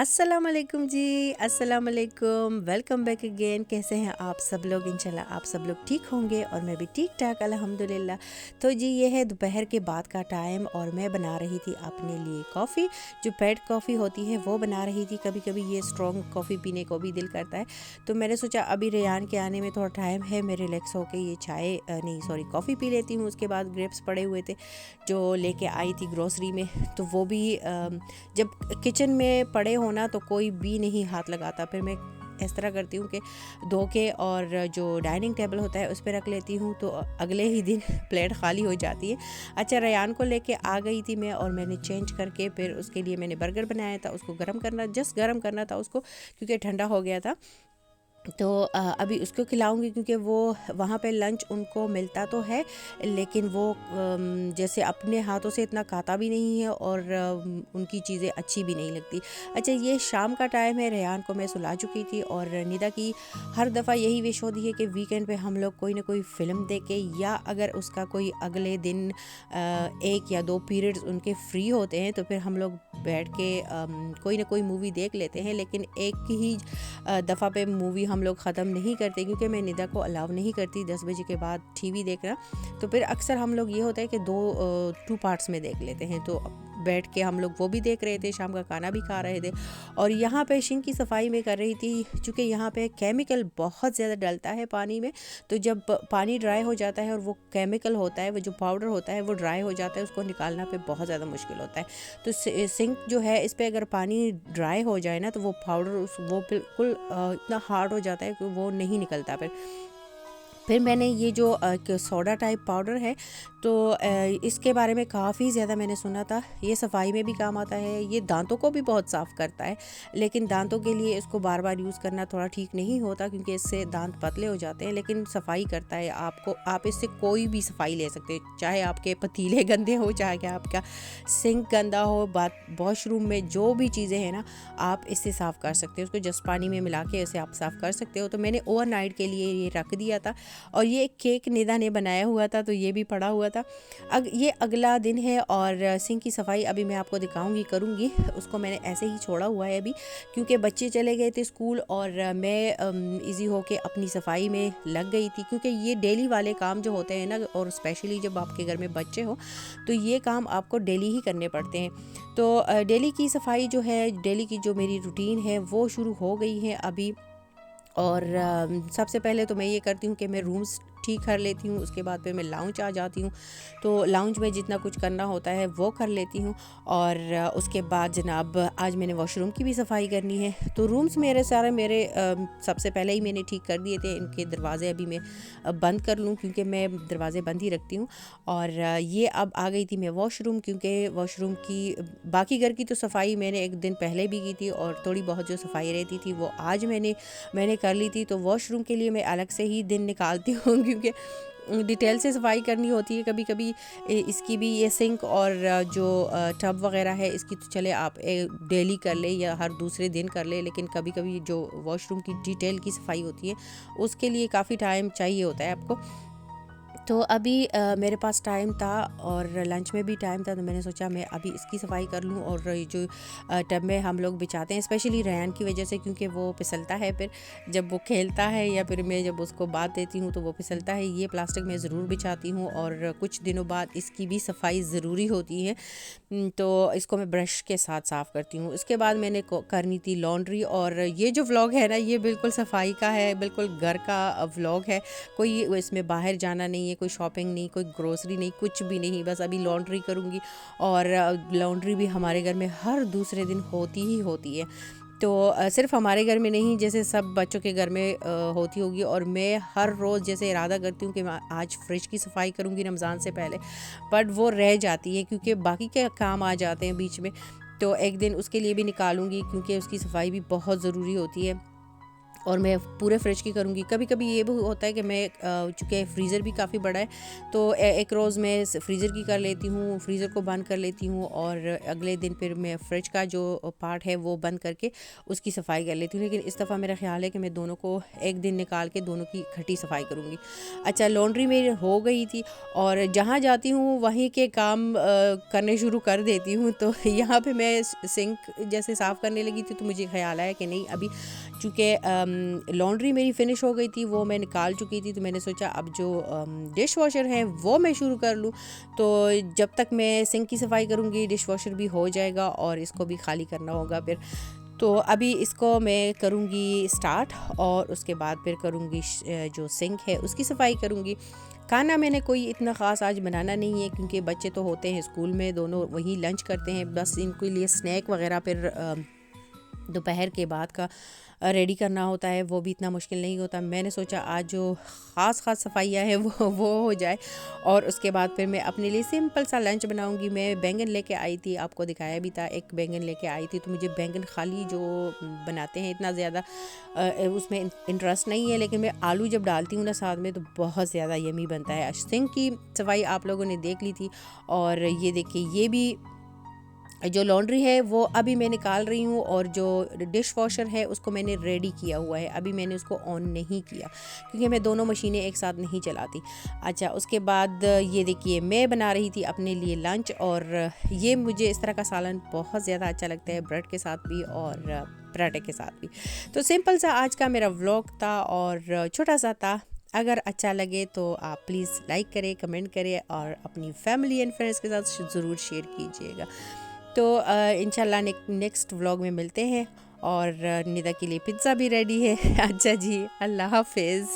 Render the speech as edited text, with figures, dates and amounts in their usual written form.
अस्सलाम वालेकुम जी, अस्सलाम वालेकुम। Welcome back again. कैसे हैं आप सब लोग? इंशाल्लाह आप सब लोग ठीक होंगे और मैं भी ठीक ठाक अल्हम्दुलिल्लाह। तो जी ये है दोपहर के बाद का टाइम और मैं बना रही थी अपने लिए कॉफ़ी। जो पेड कॉफ़ी होती है वो बना रही थी। कभी कभी ये स्ट्रॉन्ग कॉफ़ी पीने को भी दिल करता है, तो मैंने सोचा अभी रेयान के आने में थोड़ा टाइम है, मैं रिलैक्स होकर ये कॉफ़ी पी लेती हूँ। उसके बाद ग्रेप्स पड़े हुए थे जो लेके आई थी ग्रोसरी में, तो वो भी जब किचन में पड़े होना तो कोई भी नहीं हाथ लगाता। फिर मैं इस तरह करती हूँ कि धो के और जो डाइनिंग टेबल होता है उस पर रख लेती हूँ, तो अगले ही दिन प्लेट खाली हो जाती है। अच्छा, रेयान को लेके आ गई थी मैं और मैंने चेंज करके फिर उसके लिए मैंने बर्गर बनाया था। उसको गर्म करना था उसको, क्योंकि ठंडा हो गया था। तो अभी उसको खिलाऊंगी, क्योंकि वो वहाँ पे लंच उनको मिलता तो है, लेकिन वो जैसे अपने हाथों से इतना खाता भी नहीं है और उनकी चीज़ें अच्छी भी नहीं लगती। अच्छा, ये शाम का टाइम है, रेयान को मैं सुला चुकी थी और निदा की हर दफ़ा यही विश होती है कि वीकेंड पे हम लोग कोई ना कोई फ़िल्म देखे, या अगर उसका कोई अगले दिन एक या दो पीरियड्स उनके फ्री होते हैं तो फिर हम लोग बैठ के कोई ना कोई मूवी देख लेते हैं। लेकिन एक ही दफ़ा पे मूवी हम लोग ख़त्म नहीं करते, क्योंकि मैं निदा को अलाउ नहीं करती 10 बजे के बाद टीवी देखना। तो फिर अक्सर हम लोग ये होता है कि टू पार्ट्स में देख लेते हैं। तो बैठ के हम लोग वो भी देख रहे थे, शाम का खाना भी खा रहे थे और यहाँ पे सिंक की सफाई में कर रही थी। चूँकि यहाँ पे केमिकल बहुत ज़्यादा डलता है पानी में, तो जब पानी ड्राई हो जाता है और वो केमिकल होता है, वो जो पाउडर होता है वो ड्राई हो जाता है, उसको निकालना पे बहुत ज़्यादा मुश्किल होता है। तो सिंक जो है इस पर अगर पानी ड्राई हो जाए ना, तो वो पाउडर वो बिल्कुल इतना हार्ड हो जाता है कि वो नहीं निकलता। फिर मैंने ये जो सोडा टाइप पाउडर है, तो इसके बारे में काफ़ी ज़्यादा मैंने सुना था। ये सफाई में भी काम आता है, ये दांतों को भी बहुत साफ़ करता है, लेकिन दांतों के लिए इसको बार बार यूज़ करना थोड़ा ठीक नहीं होता, क्योंकि इससे दांत पतले हो जाते हैं। लेकिन सफाई करता है, आप इससे कोई भी सफाई ले सकते हैं, चाहे आपके पतीले गंदे हो, चाहे आपका सिंक गंदा हो, वॉशरूम में जो भी चीज़ें हैं ना, आप इससे साफ़ कर सकते हो। उसको जस्ट पानी में मिला के इसे आप साफ़ कर सकते हो। तो मैंने ओवरनाइट के लिए ये रख दिया था और ये एक केक निदा ने बनाया हुआ था, तो ये भी पड़ा हुआ था। ये अगला दिन है और सिंक की सफाई अभी मैं आपको दिखाऊंगी, करूँगी। उसको मैंने ऐसे ही छोड़ा हुआ है अभी, क्योंकि बच्चे चले गए थे स्कूल और मैं इजी होके अपनी सफाई में लग गई थी। क्योंकि ये डेली वाले काम जो होते हैं ना, और स्पेशली जब आपके घर में बच्चे हो, तो ये काम आपको डेली ही करने पड़ते हैं। तो डेली की सफाई जो है, डेली की जो मेरी रूटीन है वो शुरू हो गई है अभी। और सबसे पहले तो मैं ये करती हूँ कि मैं रूम्स ठीक कर लेती हूँ, उसके बाद फिर मैं लाउंज आ जाती हूँ। तो लाउंज में जितना कुछ करना होता है वो कर लेती हूँ। और उसके बाद जनाब आज मैंने वॉशरूम की भी सफाई करनी है। तो रूम्स मेरे सबसे पहले ही मैंने ठीक कर दिए थे। इनके दरवाज़े अभी मैं बंद कर लूँ, क्योंकि मैं दरवाज़े बंद ही रखती हूँ। और ये अब आ गई थी मैं वॉशरूम, क्योंकि वॉशरूम की बाकी घर की तो सफाई मैंने एक दिन पहले भी की थी, और थोड़ी बहुत जो सफाई रहती थी वो आज मैंने कर ली थी। तो वॉशरूम के लिए मैं अलग से ही दिन निकालती हूँ, क्योंकि डिटेल से सफाई करनी होती है। कभी कभी इसकी भी, ये सिंक और जो टब वगैरह है इसकी तो चले आप डेली कर ले या हर दूसरे दिन कर ले, लेकिन कभी कभी जो वॉशरूम की डिटेल की सफाई होती है उसके लिए काफ़ी टाइम चाहिए होता है आपको। तो अभी मेरे पास टाइम था और लंच में भी टाइम था, तो मैंने सोचा मैं अभी इसकी सफाई कर लूँ। और ये जो टब में हम लोग बिछाते हैं, स्पेशली रेहान की वजह से, क्योंकि वो फिसलता है फिर जब वो खेलता है, या फिर मैं जब उसको बात देती हूँ तो वो फिसलता है। ये प्लास्टिक में ज़रूर बिछाती हूँ और कुछ दिनों बाद इसकी भी सफाई ज़रूरी होती है। तो इसको मैं ब्रश के साथ साफ़ करती हूँ। उसके बाद मैंने करनी थी लॉन्ड्री। और ये जो व्लॉग है ना, ये बिल्कुल सफाई का है, बिल्कुल घर का व्लॉग है। कोई इसमें बाहर जाना नहीं है, कोई शॉपिंग नहीं, कोई ग्रोसरी नहीं, कुछ भी नहीं। बस अभी लॉन्ड्री करूँगी, और लॉन्ड्री भी हमारे घर में हर दूसरे दिन होती ही होती है। तो सिर्फ हमारे घर में नहीं, जैसे सब बच्चों के घर में होती होगी। और मैं हर रोज़ जैसे इरादा करती हूँ कि मैं आज फ्रिज की सफाई करूँगी रमज़ान से पहले, बट वो रह जाती है क्योंकि बाकी के काम आ जाते हैं बीच में। तो एक दिन उसके लिए भी निकालूंगी, क्योंकि उसकी सफाई भी बहुत ज़रूरी होती है। और मैं पूरे फ्रिज की करूँगी। कभी कभी ये भी होता है कि मैं चूँकि फ्रीज़र भी काफ़ी बड़ा है तो एक रोज़ मैं फ्रीज़र की कर लेती हूँ, फ्रीज़र को बंद कर लेती हूँ और अगले दिन फिर मैं फ्रिज का जो पार्ट है वो बंद करके उसकी सफाई कर लेती हूँ। लेकिन इस दफ़ा मेरा ख्याल है कि मैं दोनों को एक दिन निकाल के दोनों की इकट्ठी सफाई करूँगी। अच्छा, लॉन्ड्री मेरी हो गई थी और जहाँ जाती हूँ वहीं के काम करने शुरू कर देती हूँ। तो यहाँ पे मैं सिंक जैसे साफ़ करने लगी थी तो मुझे ख्याल आया कि नहीं, अभी चूँकि लॉन्ड्री मेरी फ़िनिश हो गई थी, वो मैं निकाल चुकी थी, तो मैंने सोचा अब जो डिश वॉशर है वो मैं शुरू कर लूँ। तो जब तक मैं सिंक की सफाई करूँगी डिश वॉशर भी हो जाएगा और इसको भी खाली करना होगा फिर। तो अभी इसको मैं करूँगी स्टार्ट और उसके बाद फिर करूँगी जो सिंक है उसकी सफाई करूँगी। खाना मैंने कोई इतना ख़ास आज बनाना नहीं है क्योंकि बच्चे तो होते हैं स्कूल में, दोनों वहीं लंच करते हैं। बस इनके लिए स्नैक वगैरह फिर दोपहर के बाद का रेडी करना होता है, वो भी इतना मुश्किल नहीं होता। मैंने सोचा आज जो ख़ास सफाइयाँ हैं वो हो जाए और उसके बाद फिर मैं अपने लिए सिंपल सा लंच बनाऊंगी। मैं बैंगन लेके आई थी, आपको दिखाया भी था, एक बैंगन लेके आई थी। तो मुझे बैंगन खाली जो बनाते हैं इतना ज़्यादा उसमें इंटरेस्ट नहीं है, लेकिन मैं आलू जब डालती हूँ ना साथ में तो बहुत ज़्यादा यमी बनता है। सिंक की सफाई आप लोगों ने देख ली थी और ये देखिए ये भी जो लॉन्ड्री है वो अभी मैं निकाल रही हूँ और जो डिश वॉशर है उसको मैंने रेडी किया हुआ है, अभी मैंने उसको ऑन नहीं किया क्योंकि मैं दोनों मशीनें एक साथ नहीं चलाती। अच्छा, उसके बाद ये देखिए मैं बना रही थी अपने लिए लंच और ये मुझे इस तरह का सालन बहुत ज़्यादा अच्छा लगता है, ब्रेड के साथ भी और पराठे के साथ भी। तो सिंपल सा आज का मेरा व्लॉग था और छोटा सा था। अगर अच्छा लगे तो आप प्लीज़ लाइक करें, कमेंट करें और अपनी फैमिली एंड फ्रेंड्स के साथ ज़रूर शेयर कीजिएगा। तो इंशाल्लाह नेक्स्ट व्लॉग में मिलते हैं और निदा के लिए पिज़्ज़ा भी रेडी है। अच्छा जी, अल्लाह हाफिज़।